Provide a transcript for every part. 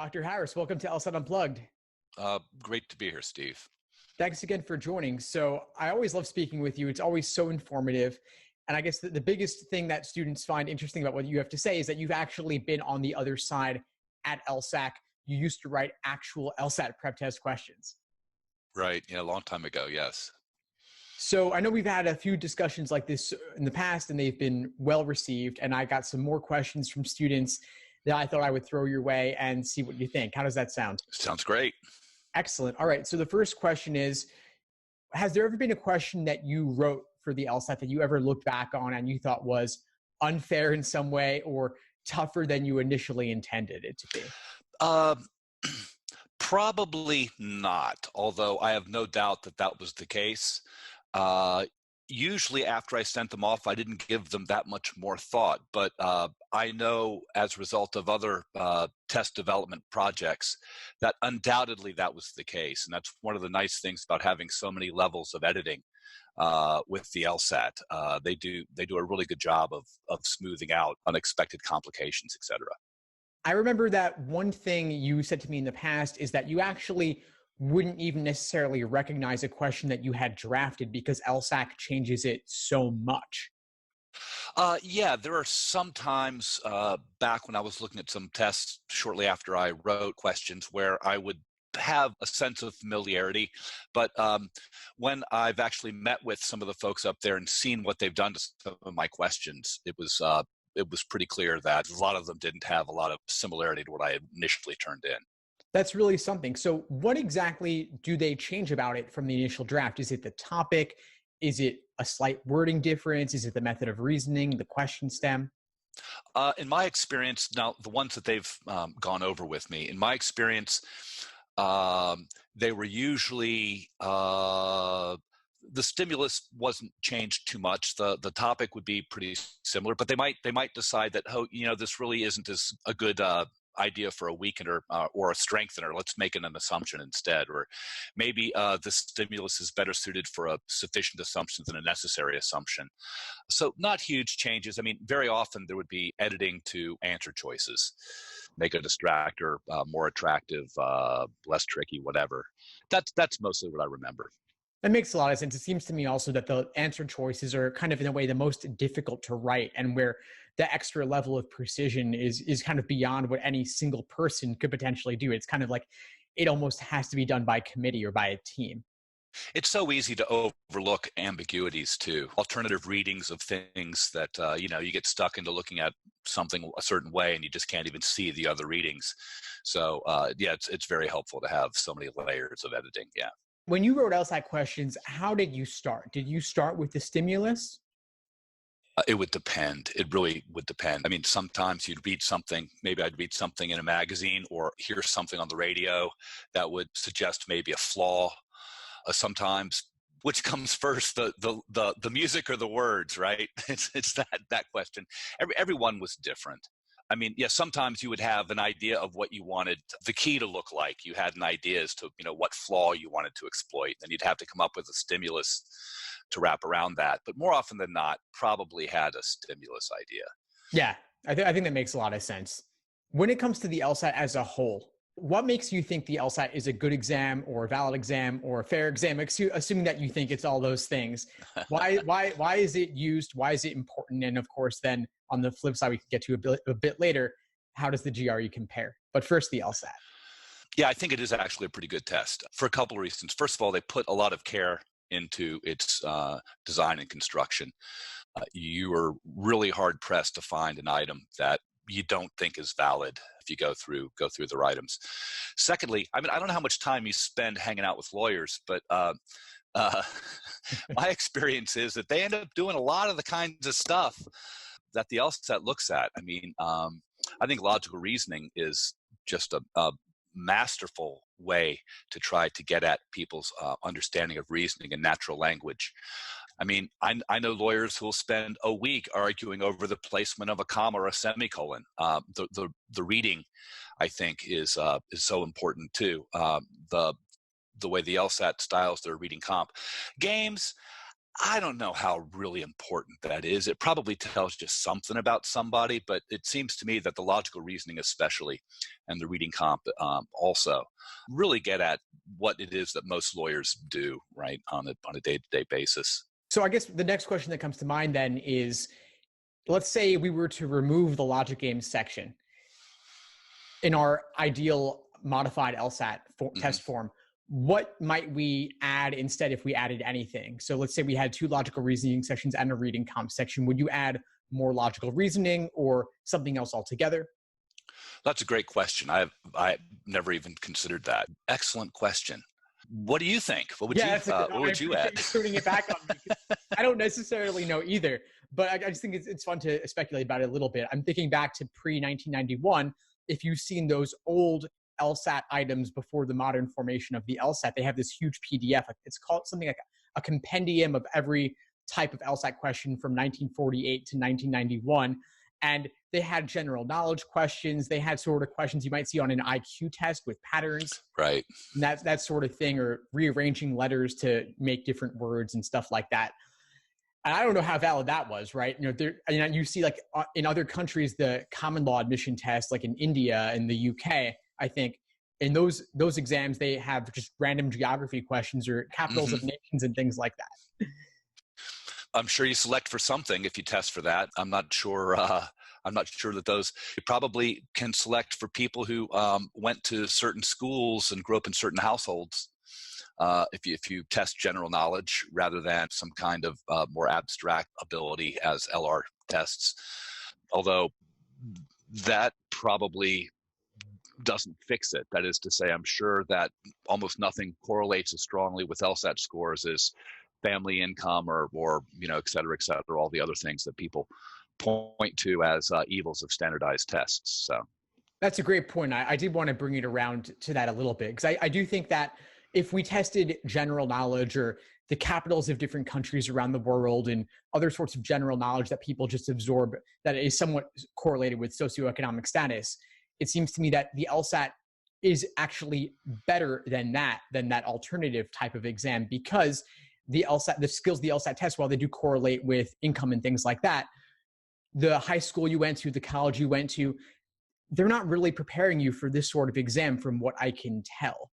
Dr. Harris, welcome to LSAT Unplugged. Great to be here, Steve. Thanks again for joining. So I always love speaking with you. It's always so informative. And I guess the biggest thing that students find interesting about what you have to say is that you've actually been on the other side at LSAC. You used to write actual LSAT prep test questions. Right. Yeah, a long time ago. Yes. So I know we've had a few discussions like this in the past, and they've been well received. And I got some more questions from students that I thought I would throw your way and see what you think. How does that sound? Sounds great. Excellent. All right. So the first question is, has there ever been a question that you wrote for the LSAT that you ever looked back on and you thought was unfair in some way or tougher than you initially intended it to be? Probably not, although I have no doubt that that was the case. Usually after I sent them off, I didn't give them that much more thought, but I know as a result of other test development projects that undoubtedly that was the case. And that's one of the nice things about having so many levels of editing with the LSAT. They do a really good job of smoothing out unexpected complications, et cetera. I remember that one thing you said to me in the past is that you actually wouldn't even necessarily recognize a question that you had drafted because LSAC changes it so much. Yeah, there are some times back when I was looking at some tests shortly after I wrote questions where I would have a sense of familiarity. But when I've actually met with some of the folks up there and seen what they've done to some of my questions, it was pretty clear that a lot of them didn't have a lot of similarity to what I had initially turned in. That's really something. So what exactly do they change about it from the initial draft? Is it the topic? Is it a slight wording difference? Is it the method of reasoning, the question stem? In my experience, now the ones that they've gone over with me, in my experience, they were usually the stimulus wasn't changed too much. The topic would be pretty similar, but they might decide that, oh, this really isn't as a good idea for a weakener or a strengthener. Let's make it an assumption instead. Or maybe the stimulus is better suited for a sufficient assumption than a necessary assumption. So not huge changes. I mean, very often there would be editing to answer choices. Make a distractor more attractive, less tricky, whatever. That's mostly what I remember. That makes a lot of sense. It seems to me also that the answer choices are kind of in a way the most difficult to write, and where the extra level of precision is kind of beyond what any single person could potentially do. It's kind of like it almost has to be done by committee or by a team. It's so easy to overlook ambiguities too. Alternative readings of things that, you get stuck into looking at something a certain way and you just can't even see the other readings. So it's very helpful to have so many layers of editing. Yeah. When you wrote LSAT questions, how did you start? Did you start with the stimulus? It would depend. It really would depend. I mean, sometimes you'd read something, maybe I'd read something in a magazine or hear something on the radio that would suggest maybe a flaw. Sometimes, which comes first, the music or the words, right? It's that question. Everyone was different. I mean, yeah, sometimes you would have an idea of what you wanted the key to look like. You had an idea as to, what flaw you wanted to exploit. And you'd have to come up with a stimulus to wrap around that. But more often than not, probably had a stimulus idea. Yeah, I think that makes a lot of sense. When it comes to the LSAT as a whole, what makes you think the LSAT is a good exam or a valid exam or a fair exam, assuming that you think it's all those things? Why is it used? Why is it important? And of course, then on the flip side, we can get to a bit later, how does the GRE compare? But first, the LSAT. Yeah, I think it is actually a pretty good test for a couple of reasons. First of all, they put a lot of care into its design and construction. You are really hard pressed to find an item that you don't think is valid if you go through their items. Secondly, I mean, I don't know how much time you spend hanging out with lawyers, but my experience is that they end up doing a lot of the kinds of stuff that the LSAT looks at. I mean, I think logical reasoning is just a masterful way to try to get at people's understanding of reasoning and natural language. I mean, I know lawyers who will spend a week arguing over the placement of a comma or a semicolon. The reading, I think, is so important too. The way the LSAT styles their reading comp. Games, I don't know how really important that is. It probably tells you something about somebody, but it seems to me that the logical reasoning, especially, and the reading comp also, really get at what it is that most lawyers do, right, on a day-to-day basis. So I guess the next question that comes to mind then is, let's say we were to remove the logic games section in our ideal modified LSAT test form. What might we add instead if we added anything? So let's say we had 2 logical reasoning sections and a reading comp section. Would you add more logical reasoning or something else altogether? That's a great question. I never even considered that. Excellent question. What do you think? What would what would you add? Turning it back on me. I don't necessarily know either, but I just think it's fun to speculate about it a little bit. I'm thinking back to pre-1991. If you've seen those old LSAT items before the modern formation of the LSAT, they have this huge PDF. It's called something like a compendium of every type of LSAT question from 1948 to 1991. And they had general knowledge questions. They had sort of questions you might see on an IQ test with patterns, right? And that sort of thing, or rearranging letters to make different words and stuff like that. And I don't know how valid that was, right? You see like in other countries, the common law admission test, like in India and the UK, I think in those exams, they have just random geography questions or capitals of nations and things like that. I'm sure you select for something if you test for that. I'm not sure. I'm not sure that those, you probably can select for people who went to certain schools and grew up in certain households. If you test general knowledge rather than some kind of more abstract ability as LR tests, although that probably doesn't fix it. That is to say, I'm sure that almost nothing correlates as strongly with LSAT scores as family income or et cetera, all the other things that people point to as evils of standardized tests. So that's a great point. I did want to bring it around to that a little bit, because I do think that if we tested general knowledge or the capitals of different countries around the world and other sorts of general knowledge that people just absorb that is somewhat correlated with socioeconomic status, it seems to me that the LSAT is actually better than that alternative type of exam, because the skills the LSAT test, while they do correlate with income and things like that, the high school you went to, the college you went to, they're not really preparing you for this sort of exam from what I can tell.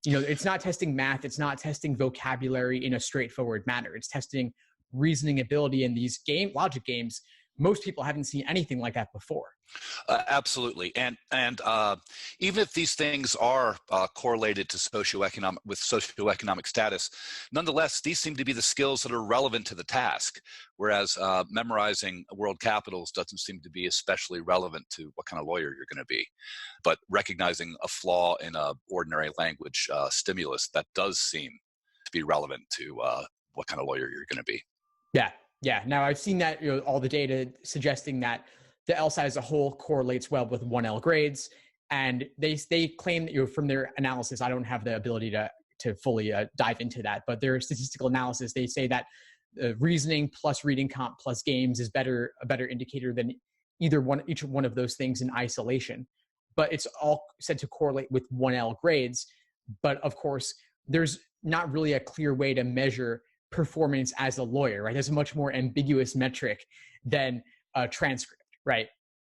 It's not testing math. It's not testing vocabulary in a straightforward manner. It's testing reasoning ability in these logic games. Most people haven't seen anything like that before. Absolutely, and even if these things are correlated to socioeconomic status, nonetheless, these seem to be the skills that are relevant to the task. Whereas memorizing world capitals doesn't seem to be especially relevant to what kind of lawyer you're going to be. But recognizing a flaw in a ordinary language stimulus, that does seem to be relevant to what kind of lawyer you're going to be. Yeah. Now I've seen that all the data suggesting that the LSAT as a whole correlates well with 1L grades, and they claim that from their analysis, I don't have the ability to fully dive into that, but their statistical analysis, they say that reasoning plus reading comp plus games is a better indicator than each one of those things in isolation. But it's all said to correlate with 1L grades. But of course, there's not really a clear way to measure performance as a lawyer, right? There's a much more ambiguous metric than a transcript, right?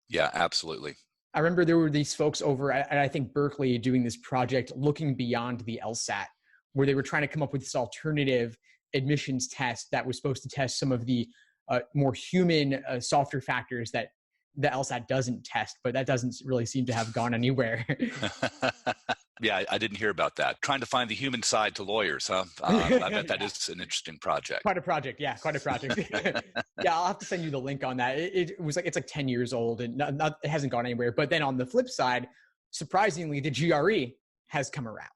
Yeah, absolutely. I remember there were these folks over at, I think, Berkeley doing this project looking beyond the LSAT, where they were trying to come up with this alternative admissions test that was supposed to test some of the more human, softer factors that the LSAT doesn't test, but that doesn't really seem to have gone anywhere. Yeah, I didn't hear about that. Trying to find the human side to lawyers, huh? I bet that is an interesting project. Quite a project. Yeah, I'll have to send you the link on that. It was like, it's like 10 years old and it hasn't gone anywhere. But then on the flip side, surprisingly, the GRE has come around.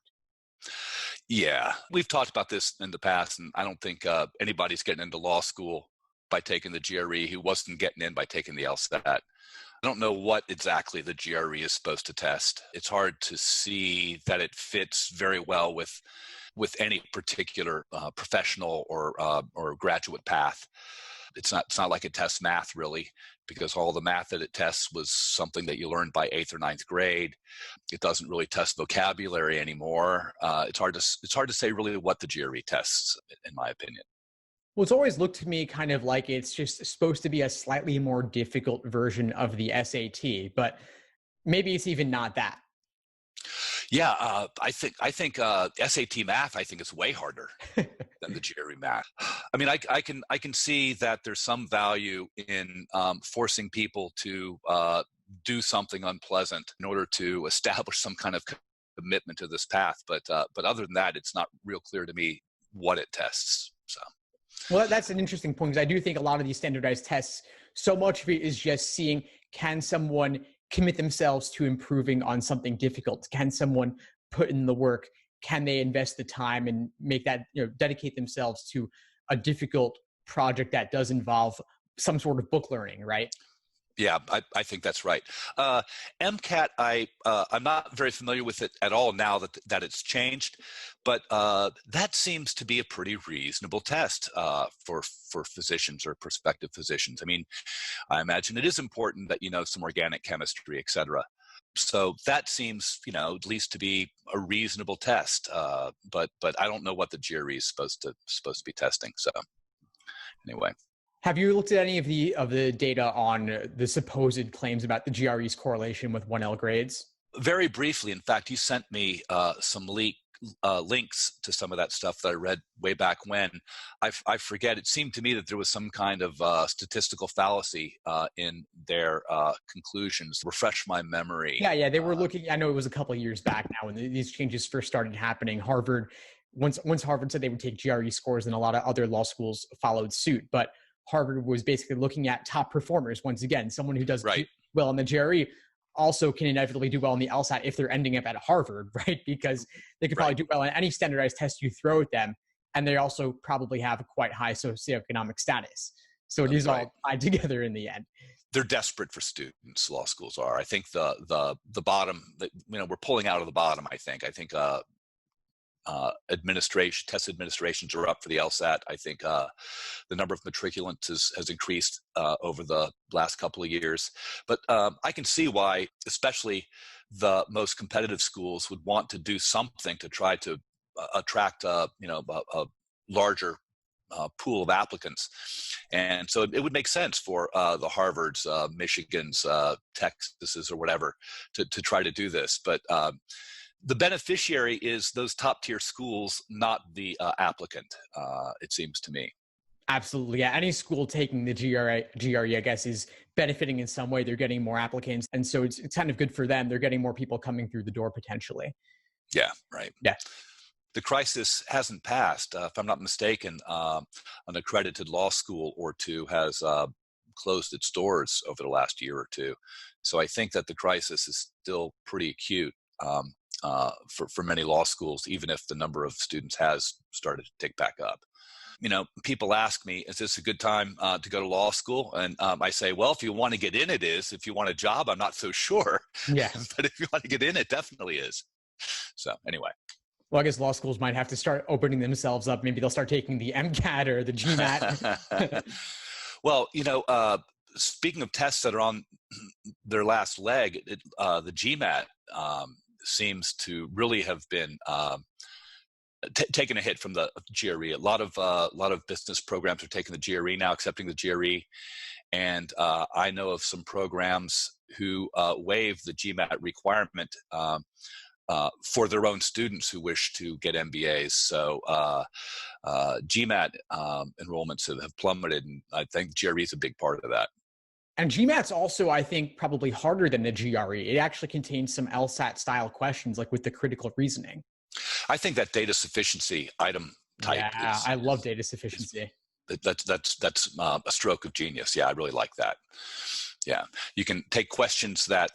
Yeah, we've talked about this in the past, and I don't think anybody's getting into law school by taking the GRE who wasn't getting in by taking the LSAT. I don't know what exactly the GRE is supposed to test. It's hard to see that it fits very well with any particular professional or graduate path. It's not like it tests math really, because all the math that it tests was something that you learned by 8th or 9th grade. It doesn't really test vocabulary anymore. It's hard to say really what the GRE tests, in my opinion. Well, it's always looked to me kind of like it's just supposed to be a slightly more difficult version of the SAT, but maybe it's even not that. Yeah, I think SAT math, I think, is way harder than the GRE math. I mean, I can see that there's some value in forcing people to do something unpleasant in order to establish some kind of commitment to this path. But other than that, it's not real clear to me what it tests. So Well, that's an interesting point because I do think a lot of these standardized tests, so much of it is just seeing, can someone commit themselves to improving on something difficult? Can someone put in the work? Can they invest the time and make that, dedicate themselves to a difficult project that does involve some sort of book learning, right? yeah, I think that's right. MCAT, I'm not very familiar with it at all now that it's changed, but that seems to be a pretty reasonable test for physicians or prospective physicians. I mean, I imagine it is important that you know some organic chemistry, et cetera. So that seems, at least to be a reasonable test. But I don't know what the GRE is supposed to be testing. So anyway. Have you looked at any of the data on the supposed claims about the GRE's correlation with 1L grades? Very briefly, in fact, you sent me some links to some of that stuff that I read way back when. I forget. It seemed to me that there was some kind of statistical fallacy in their conclusions. Refresh my memory. Yeah. They were looking. I know it was a couple of years back now when these changes first started happening. Harvard, once Harvard said they would take GRE scores, and a lot of other law schools followed suit. But Harvard was basically looking at top performers. Once again, someone who does Right. well in the GRE also can inevitably do well in the LSAT if they're ending up at Harvard, right? Because they could probably do well in any standardized test you throw at them. And they also probably have a quite high socioeconomic status. So it is all tied together in the end. They're desperate for students. Law schools are. I think the bottom. We're pulling out of the bottom. I think test administrations are up for the LSAT. I think the number of matriculants has increased over the last couple of years. But I can see why, especially the most competitive schools, would want to do something to try to attract a larger pool of applicants. And so it would make sense for the Harvards, Michigans, Texases, or whatever to try to do this. But the beneficiary is those top tier schools, not the applicant, it seems to me. Absolutely. Yeah. Any school taking the GRE, I guess, is benefiting in some way. They're getting more applicants. And so it's kind of good for them. They're getting more people coming through the door potentially. Yeah, right. Yeah. The crisis hasn't passed. If I'm not mistaken, an accredited law school or two has closed its doors over the last year or two. So I think that the crisis is still pretty acute. For many law schools, even if the number of students has started to tick back up. People ask me, is this a good time to go to law school? And I say, well, if you want to get in, it is. If you want a job, I'm not so sure. Yeah. But if you want to get in, it definitely is. So anyway. Well, I guess law schools might have to start opening themselves up. Maybe they'll start taking the MCAT or the GMAT. Well, speaking of tests that are on their last leg, the GMAT seems to really have been taken a hit from the GRE. A lot of business programs are taking the GRE now, accepting the GRE, and I know of some programs who waive the GMAT requirement for their own students who wish to get MBAs. So GMAT enrollments have plummeted, and I think GRE is a big part of that. And GMAT's also, I think, probably harder than the GRE. It actually contains some LSAT style questions, like with the critical reasoning. I think that data sufficiency item type. Yeah, I love data sufficiency. That's a stroke of genius. Yeah, I really like that. Yeah, you can take questions that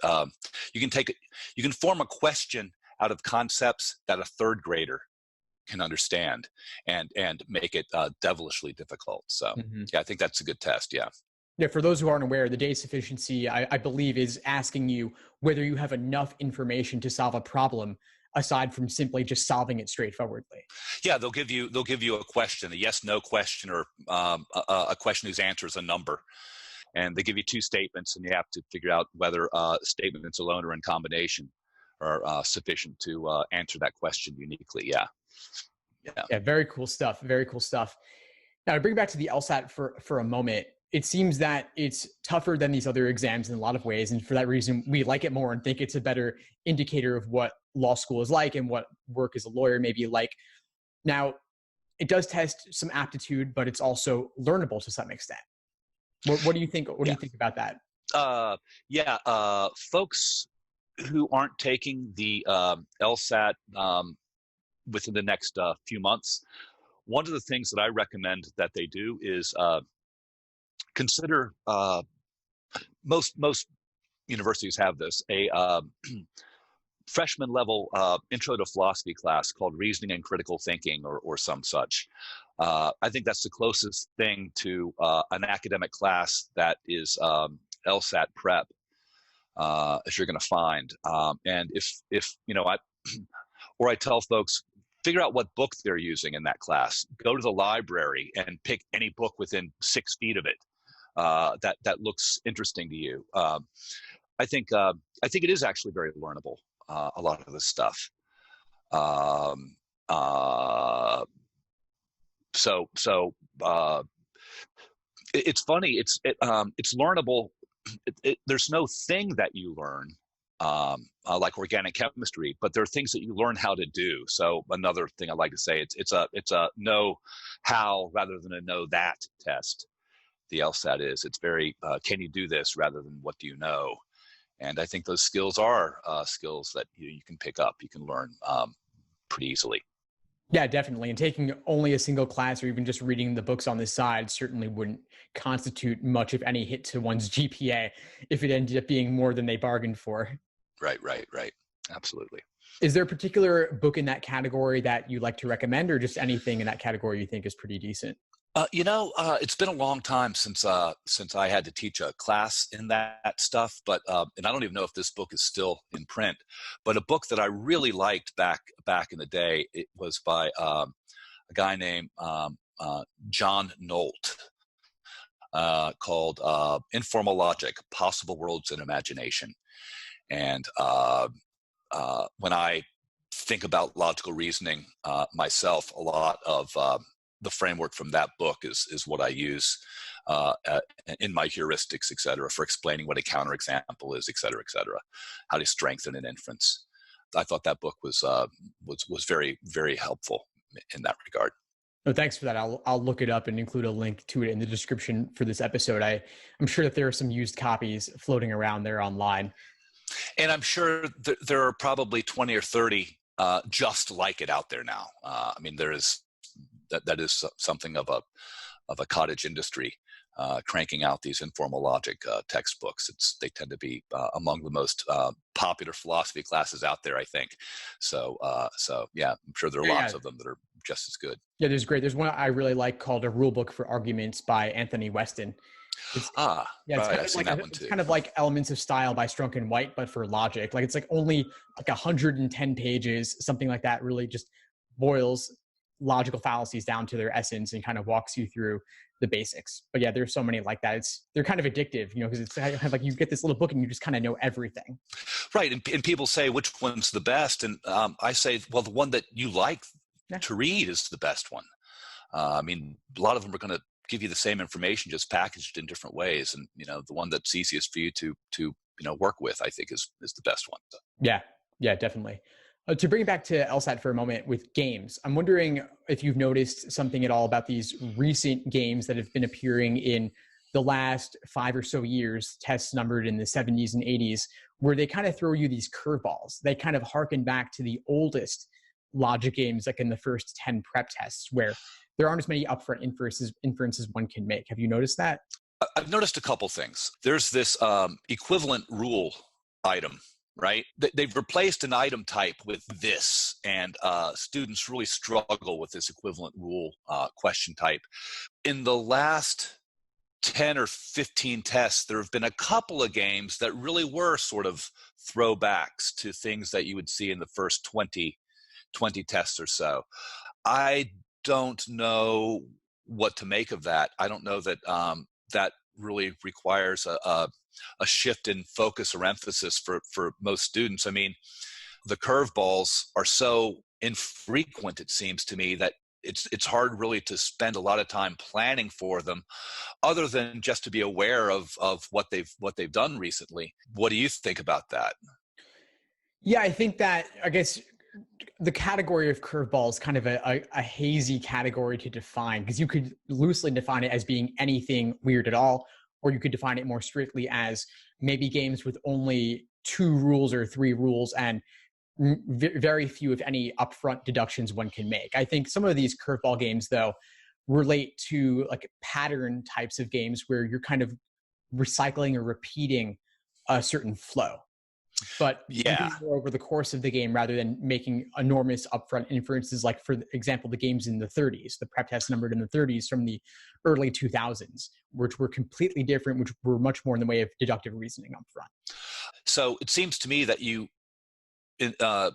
you can form a question out of concepts that a third grader can understand and make it devilishly difficult. So yeah, I think that's a good test. Yeah. Yeah, for those who aren't aware, the data sufficiency, I believe, is asking you whether you have enough information to solve a problem aside from simply just solving it straightforwardly. Yeah, they'll give you a question, a yes/no question, or a question whose answer is a number, and they give you two statements, and you have to figure out whether statements alone or in combination are sufficient to answer that question uniquely. Yeah. Yeah, very cool stuff. Very cool stuff. Now, to bring back to the LSAT for a moment, it seems that it's tougher than these other exams in a lot of ways. And for that reason, we like it more and think it's a better indicator of what law school is like and what work as a lawyer may be like. Now, it does test some aptitude, but it's also learnable to some extent. What do you think? What do you think about that? Folks who aren't taking the LSAT within the next few months, one of the things that I recommend that they do is consider, most universities have this, a freshman level intro to philosophy class called reasoning and critical thinking, or some such. I think that's the closest thing to an academic class that is LSAT prep as you're going to find. And if I tell folks, figure out what book they're using in that class. Go to the library and pick any book within 6 feet of it that looks interesting to you. I think it is actually very learnable. A lot of this stuff. It's funny. It's learnable. There's no thing that you learn like organic chemistry, but there are things that you learn how to do. So another thing I like to say, it's a know how rather than a know that test. The LSAT is. It's very can you do this rather than what do you know. And I think those skills are skills that you can pick up, you can learn pretty easily. Yeah, definitely. And taking only a single class or even just reading the books on the side certainly wouldn't constitute much, if any, hit to one's GPA if it ended up being more than they bargained for. Right. Absolutely. Is there a particular book in that category that you like to recommend, or just anything in that category you think is pretty decent? It's been a long time since I had to teach a class in that stuff, but and I don't even know if this book is still in print. But a book that I really liked back in the day, it was by a guy named John Nolt, called Informal Logic: Possible Worlds in Imagination. And when I think about logical reasoning myself, a lot of the framework from that book is what I use in my heuristics, et cetera, for explaining what a counterexample is, et cetera, how to strengthen an inference. I thought that book was very, very helpful in that regard. No, thanks for that. I'll look it up and include a link to it in the description for this episode. I'm sure that there are some used copies floating around there online. And I'm sure there are probably 20 or 30 just like it out there now. I mean, there is that is something of a cottage industry, cranking out these informal logic textbooks. They tend to be among the most popular philosophy classes out there, I think. So yeah, I'm sure there are lots of them that are just as good. Yeah, there's one I really like called A Rule Book for Arguments by Anthony Weston. It's kind of like Elements of Style by Strunk and White, but for logic. Like, it's like only like 110 pages, something like that. Really just boils logical fallacies down to their essence and kind of walks you through the basics. But yeah, there's so many like that. They're kind of addictive, because it's kind of like you get this little book and you just kind of know everything. Right. And people say, which one's the best? And I say, well, the one that you like to read is the best one. I mean, a lot of them are going to give you the same information, just packaged in different ways. And, the one that's easiest for you to work with, I think is the best one. So. Yeah, definitely. To bring it back to LSAT for a moment with games, I'm wondering if you've noticed something at all about these recent games that have been appearing in the last 5 or so years, tests numbered in the 70s and 80s, where they kind of throw you these curveballs. They kind of harken back to the oldest logic games, like in the first 10 prep tests, where there aren't as many upfront inferences one can make. Have you noticed that? I've noticed a couple things. There's this equivalent rule item, right? They've replaced an item type with this, and students really struggle with this equivalent rule question type. In the last 10 or 15 tests, there have been a couple of games that really were sort of throwbacks to things that you would see in the first 20 tests or so. I don't know what to make of that. I don't know that that really requires a shift in focus or emphasis for most students. I mean, the curveballs are so infrequent, it seems to me, that it's hard really to spend a lot of time planning for them, other than just to be aware of what they've done recently. What do you think about that? Yeah, I think that, I guess, the category of curveball is kind of a hazy category to define, because you could loosely define it as being anything weird at all, or you could define it more strictly as maybe games with only 2 rules or 3 rules and very few, if any, upfront deductions one can make. I think some of these curveball games, though, relate to like pattern types of games where you're kind of recycling or repeating a certain flow, but you Yeah. do more over the course of the game rather than making enormous upfront inferences. Like, for example, the games in the 30s, the prep tests numbered in the 30s from the early 2000s, which were completely different, which were much more in the way of deductive reasoning upfront. So it seems to me that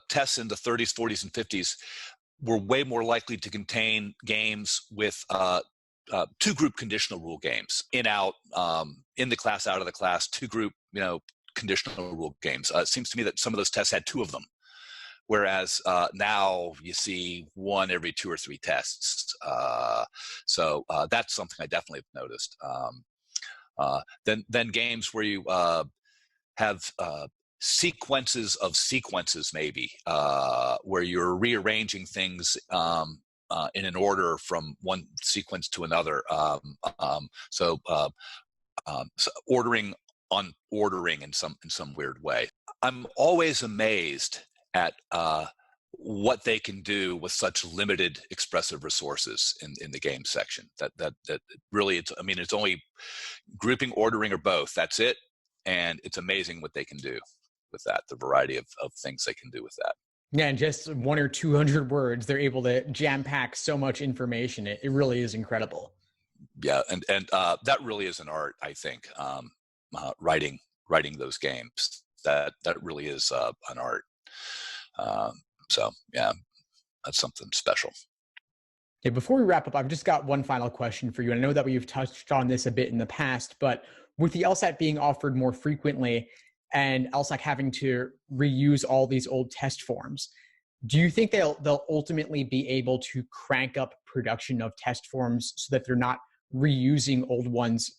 tests in the 30s, 40s, and 50s were way more likely to contain games with 2 group conditional rule games, in out, in the class, out of the class, 2 group, conditional rule games. It seems to me that some of those tests had 2 of them, whereas now you see 1 every 2 or 3 tests. So that's something I definitely have noticed. Then games where you have sequences of sequences, maybe, where you're rearranging things in an order from one sequence to another. So ordering on ordering in some weird way. I'm always amazed at what they can do with such limited expressive resources in the game section. That really, it's only grouping, ordering, or both. That's it, and it's amazing what they can do with that. The variety of things they can do with that. Yeah, in just 100 or 200 words, they're able to jam pack so much information. It really is incredible. Yeah, and that really is an art, I think. Writing those games, that really is an art. So yeah, that's something special. Okay, before we wrap up, I've just got one final question for you. And I know that we've touched on this a bit in the past, but with the LSAT being offered more frequently and LSAC having to reuse all these old test forms, do you think they'll ultimately be able to crank up production of test forms so that they're not reusing old ones,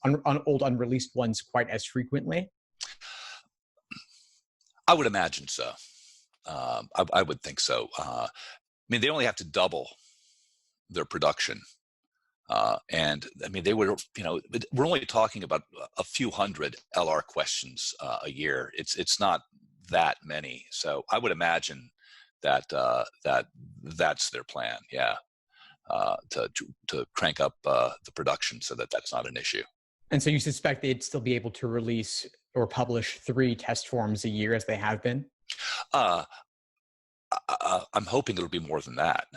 old unreleased ones, quite as frequently? I would imagine so. I would think so. They only have to double their production. And they would, we're only talking about a few hundred LR questions a year. It's not that many. So I would imagine that that's their plan. Yeah. To crank up the production so that that's not an issue. And so you suspect they'd still be able to release or publish 3 test forms a year as they have been? I'm hoping it'll be more than that.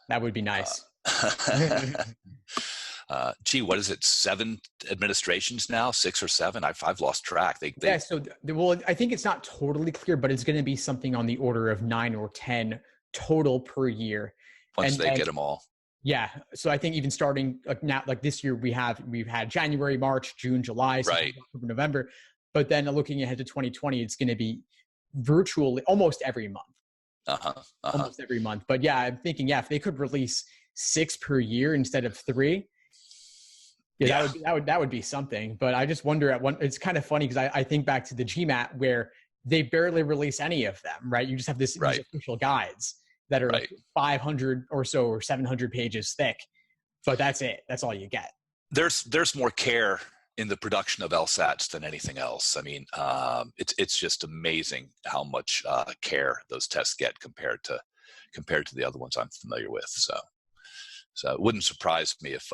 That would be nice. Gee, what is it? 7 administrations now? 6 or 7? I've lost track. Yeah. So, well, I think it's not totally clear, but it's going to be something on the order of 9 or 10 total per year. Once they get them all. Yeah. So I think even starting like this year, we've had January, March, June, July, right, October, November. But then looking ahead to 2020, it's going to be virtually almost every month. Almost every month. But yeah, I'm thinking, if they could release 6 per year instead of 3, that would be something. But I just wonder it's kind of funny because I think back to the GMAT where they barely release any of them, right? You just have these official guides that are like 500 or so or 700 pages thick, but that's it. That's all you get. There's more care in the production of LSATs than anything else. It's just amazing how much care those tests get compared to the other ones I'm familiar with. So it wouldn't surprise me if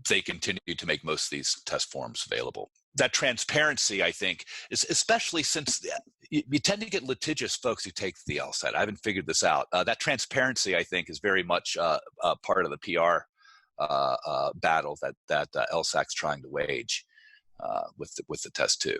they continue to make most of these test forms available. That transparency, I think, is especially since you tend to get litigious folks who take the LSAT. I haven't figured this out. That transparency, I think, is very much part of the PR battle that LSAC's trying to wage with the test too.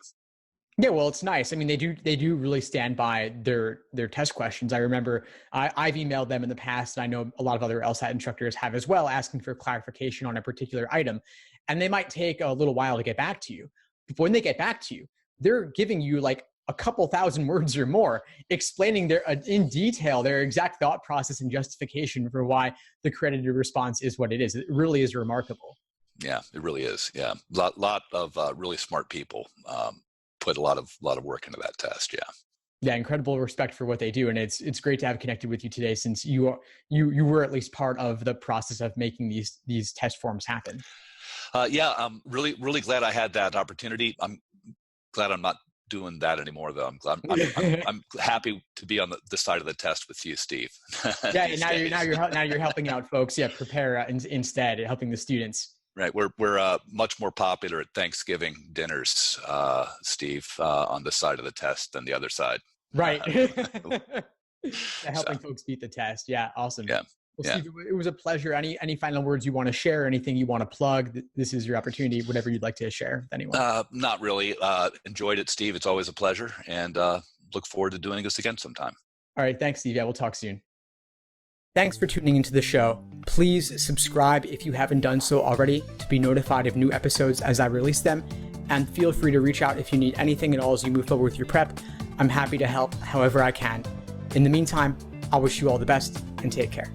Yeah, well, it's nice. They do really stand by their test questions. I remember I've emailed them in the past, and I know a lot of other LSAT instructors have as well, asking for clarification on a particular item. And they might take a little while to get back to you. But when they get back to you, they're giving you like a couple thousand words or more, explaining in detail their exact thought process and justification for why the credited response is what it is. It really is remarkable. Yeah, it really is. Yeah, lot of really smart people put a lot of work into that test. Yeah. Yeah, incredible respect for what they do, and it's great to have connected with you today, since you were at least part of the process of making these test forms happen. Yeah, I'm really glad I had that opportunity. I'm glad I'm not doing that anymore, though. I'm happy to be on the side of the test with you, Steve. Yeah, and now you're helping out folks. Yeah, prepare instead, helping the students. Right, we're much more popular at Thanksgiving dinners, Steve, on the side of the test than the other side. Right. Helping folks beat the test. Yeah, awesome. Yeah. Well, Steve, it was a pleasure. Any final words you want to share? Anything you want to plug? This is your opportunity. Whatever you'd like to share with anyone. Not really. Enjoyed it, Steve. It's always a pleasure, and look forward to doing this again sometime. All right. Thanks, Steve. Yeah, we'll talk soon. Thanks for tuning into the show. Please subscribe if you haven't done so already to be notified of new episodes as I release them. And feel free to reach out if you need anything at all as you move forward with your prep. I'm happy to help however I can. In the meantime, I'll wish you all the best and take care.